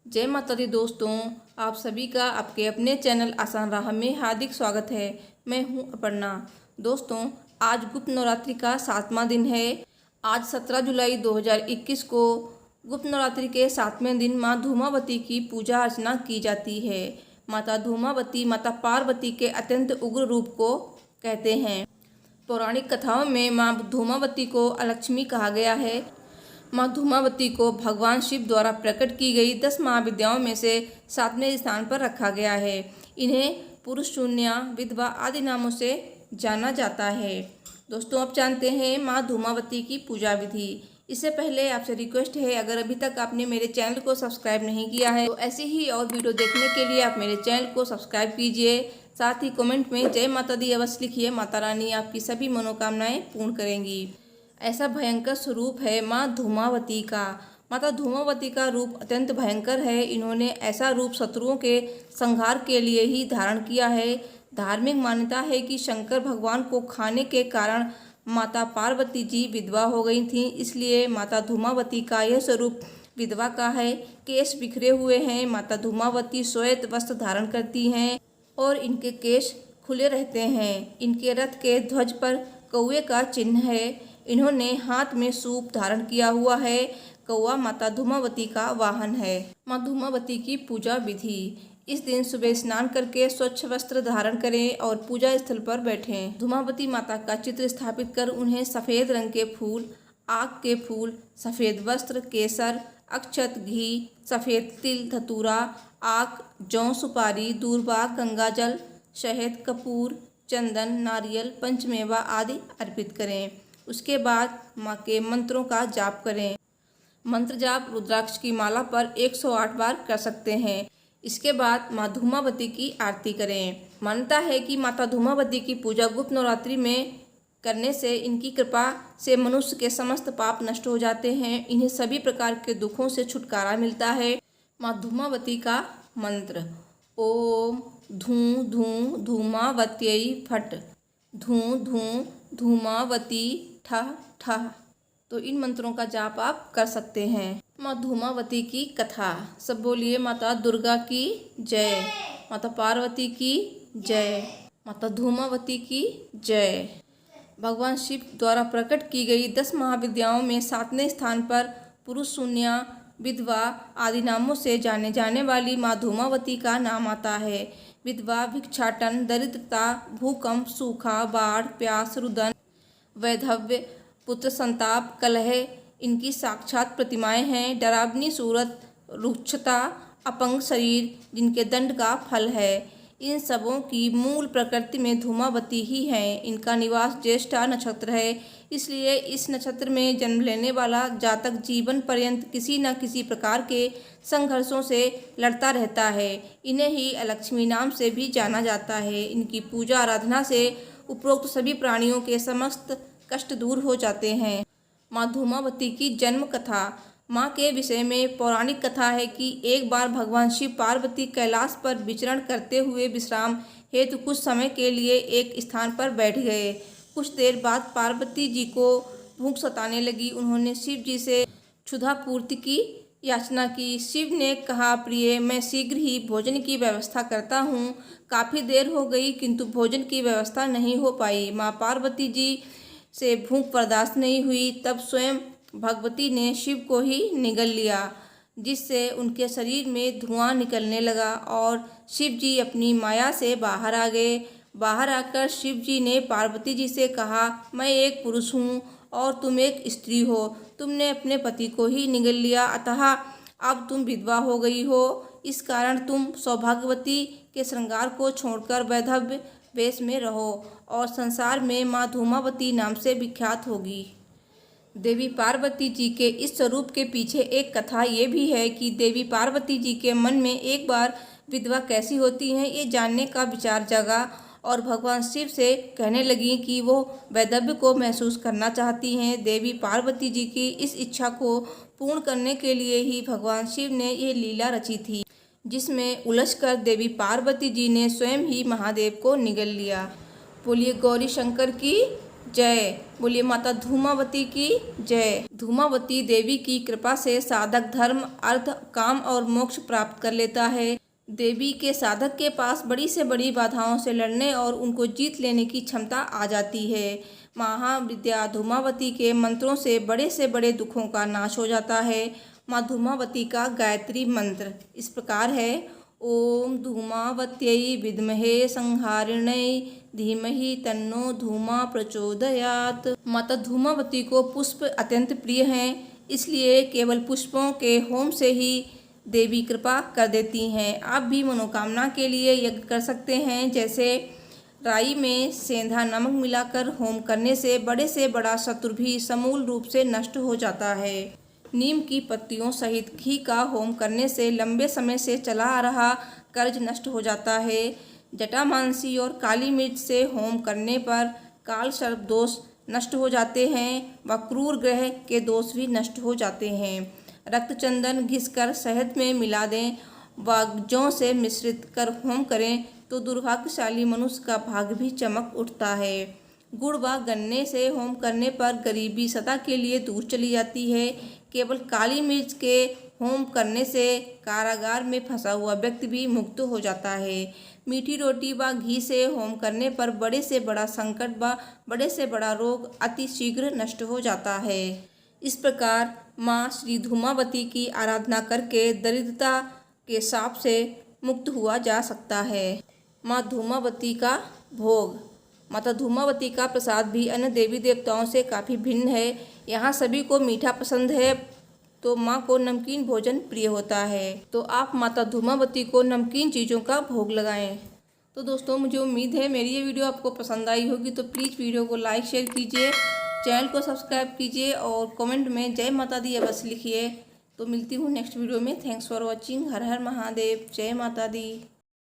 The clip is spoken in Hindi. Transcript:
जय माता दी दोस्तों, आप सभी का आपके अपने चैनल आसान राह में हार्दिक स्वागत है। मैं हूं अपर्णा। दोस्तों, आज गुप्त नवरात्रि का 7वां दिन है। आज 17 जुलाई 2021 को गुप्त नवरात्रि के 7वें दिन माँ धूमावती की पूजा अर्चना की जाती है। माता धूमावती माता पार्वती के अत्यंत उग्र रूप को कहते हैं। पौराणिक कथाओं में माँ धूमावती को अलक्ष्मी कहा गया है। माँ धूमावती को भगवान शिव द्वारा प्रकट की गई 10 महाविद्याओं में से 7वें स्थान पर रखा गया है। इन्हें पुरुष शून्या, विधवा आदि नामों से जाना जाता है। दोस्तों, आप जानते हैं माँ धूमावती की पूजा विधि। इससे पहले आपसे रिक्वेस्ट है, अगर अभी तक आपने मेरे चैनल को सब्सक्राइब नहीं किया है तो ऐसे ही और वीडियो देखने के लिए आप मेरे चैनल को सब्सक्राइब कीजिए। साथ ही कमेंट में जय माता दी अवश्य लिखिए। माता रानी आपकी सभी मनोकामनाएं पूर्ण करेंगी। ऐसा भयंकर स्वरूप है माँ धूमावती का। माता धूमावती का रूप अत्यंत भयंकर है। इन्होंने ऐसा रूप शत्रुओं के संहार के लिए ही धारण किया है। धार्मिक मान्यता है कि शंकर भगवान को खाने के कारण माता पार्वती जी विधवा हो गई थीं, इसलिए माता धूमावती का यह स्वरूप विधवा का है। केश बिखरे हुए हैं। माता धूमावती श्वेत वस्त्र धारण करती हैं और इनके केश खुले रहते हैं। इनके रथ के ध्वज पर कौवे का चिन्ह है। इन्होंने हाथ में सूप धारण किया हुआ है। कौवा माता धूमावती का वाहन है। माँ धूमावती की पूजा विधि। इस दिन सुबह स्नान करके स्वच्छ वस्त्र धारण करें और पूजा स्थल पर बैठें। धूमावती माता का चित्र स्थापित कर उन्हें सफ़ेद रंग के फूल, आक के फूल, सफ़ेद वस्त्र, केसर, अक्षत, घी, सफ़ेद तिल, धतूरा, आक, जौ, सुपारी, दूर्वा, गंगाजल, शहद, कपूर, चंदन, नारियल, पंचमेवा आदि अर्पित करें। उसके बाद माँ के मंत्रों का जाप करें। मंत्र जाप रुद्राक्ष की माला पर 108 बार कर सकते हैं। इसके बाद माँ धूमावती की आरती करें। मान्यता है कि माता धूमावती की पूजा गुप्त नवरात्रि में करने से इनकी कृपा से मनुष्य के समस्त पाप नष्ट हो जाते हैं। इन्हें सभी प्रकार के दुखों से छुटकारा मिलता है। माँ धूमावती का मंत्र: ओम धूं धूं धूमावत्यै फट, धूं धूं धूमावती ठह ठह। तो इन मंत्रों का जाप आप कर सकते हैं। माँ धूमावती की कथा। सब बोलिए माता दुर्गा की जय, माता पार्वती की जय, माता धूमावती की जय। भगवान शिव द्वारा प्रकट की गई 10 महाविद्याओं में 7वें स्थान पर पुरुष शून्या, विधवा आदि नामों से जाने जाने वाली माँ धूमावती का नाम आता है। विधवा, भिक्षाटन, दरिद्रता, भूकंप, सूखा, बाढ़, प्यास, रुदन, वैधव्य, पुत्र संताप, कलह इनकी साक्षात प्रतिमाएं हैं। डरावनी सूरत, रुक्षता, अपंग शरीर जिनके दंड का फल है। इन सबों की मूल प्रकृति में धूमावती ही है। इनका निवास ज्येष्ठा नक्षत्र है, इसलिए इस नक्षत्र में जन्म लेने वाला जातक जीवन पर्यंत किसी न किसी प्रकार के संघर्षों से लड़ता रहता है। इन्हें ही अलक्ष्मी नाम से भी जाना जाता है। इनकी पूजा आराधना से उपरोक्त सभी प्राणियों के समस्त कष्ट दूर हो जाते हैं। माँ धूमावती की जन्म कथा। माँ के विषय में पौराणिक कथा है कि एक बार भगवान शिव पार्वती कैलाश पर विचरण करते हुए विश्राम हेतु कुछ समय के लिए एक स्थान पर बैठ गए। कुछ देर बाद पार्वती जी को भूख सताने लगी। उन्होंने शिव जी से क्षुधा पूर्ति की याचना की। शिव ने कहा, प्रिय, मैं शीघ्र ही भोजन की व्यवस्था करता हूँ। काफ़ी देर हो गई किंतु भोजन की व्यवस्था नहीं हो पाई। माँ पार्वती जी से भूख बर्दाश्त नहीं हुई। तब स्वयं भगवती ने शिव को ही निगल लिया, जिससे उनके शरीर में धुआं निकलने लगा और शिव जी अपनी माया से बाहर आ गए। बाहर आकर शिव जी ने पार्वती जी से कहा, मैं एक पुरुष हूँ और तुम एक स्त्री हो। तुमने अपने पति को ही निगल लिया, अतः अब तुम विधवा हो गई हो। इस कारण तुम सौभाग्यवती के श्रृंगार को छोड़कर वैधव्य वेश में रहो और संसार में माँ धूमावती नाम से विख्यात होगी। देवी पार्वती जी के इस स्वरूप के पीछे एक कथा ये भी है कि देवी पार्वती जी के मन में एक बार विधवा कैसी होती हैं ये जानने का विचार जगा और भगवान शिव से कहने लगी कि वो वैधव्य को महसूस करना चाहती हैं। देवी पार्वती जी की इस इच्छा को पूर्ण करने के लिए ही भगवान शिव ने ये लीला रची थी, जिसमें उलझकर देवी पार्वती जी ने स्वयं ही महादेव को निगल लिया। बोलिए गौरी शंकर की जय। बोलिए माता धूमावती की जय। धूमावती देवी की कृपा से साधक धर्म, अर्थ, काम और मोक्ष प्राप्त कर लेता है। देवी के साधक के पास बड़ी से बड़ी बाधाओं से लड़ने और उनको जीत लेने की क्षमता आ जाती है। महाविद्या धूमावती के मंत्रों से बड़े दुखों का नाश हो जाता है। माँ धूमावती का गायत्री मंत्र इस प्रकार है। ओम धूमावत्यै विद्महे संहारिण्यै धीमहि तन्नो धूमा प्रचोदयात्। माता धूमावती को पुष्प अत्यंत प्रिय हैं, इसलिए केवल पुष्पों के होम से ही देवी कृपा कर देती हैं। आप भी मनोकामना के लिए यज्ञ कर सकते हैं, जैसे राई में सेंधा नमक मिलाकर होम करने से बड़ा शत्रु भी समूल रूप से नष्ट हो जाता है। नीम की पत्तियों सहित घी का होम करने से लंबे समय से चला आ रहा कर्ज नष्ट हो जाता है। जटामांसी और काली मिर्च से होम करने पर काल सर्प दोष नष्ट हो जाते हैं व क्रूर ग्रह के दोष भी नष्ट हो जाते हैं। रक्त चंदन घिसकर शहद में मिला दें व जौ से मिश्रित कर होम करें तो दुर्भाग्यशाली मनुष्य का भाग्य भी चमक उठता है। गुड़ व गन्ने से होम करने पर गरीबी सदा के लिए दूर चली जाती है। केवल काली मिर्च के होम करने से कारागार में फंसा हुआ व्यक्ति भी मुक्त हो जाता है। मीठी रोटी व घी से होम करने पर बड़े से बड़ा संकट व बड़े से बड़ा रोग अति शीघ्र नष्ट हो जाता है। इस प्रकार माँ श्री धूमावती की आराधना करके दरिद्रता के शाप से मुक्त हुआ जा सकता है। माँ धूमावती का भोग। माता धूमावती का प्रसाद भी अन्य देवी देवताओं से काफ़ी भिन्न है। यहाँ सभी को मीठा पसंद है तो माँ को नमकीन भोजन प्रिय होता है, तो आप माता धूमावती को नमकीन चीज़ों का भोग लगाएं। तो दोस्तों, मुझे उम्मीद है मेरी ये वीडियो आपको पसंद आई होगी, तो प्लीज़ वीडियो को लाइक शेयर कीजिए, चैनल को सब्सक्राइब कीजिए और कमेंट में जय माता दी अवश्य लिखिए। तो मिलती हूँ नेक्स्ट वीडियो में। Thanks for watching. हर हर महादेव। जय माता दी।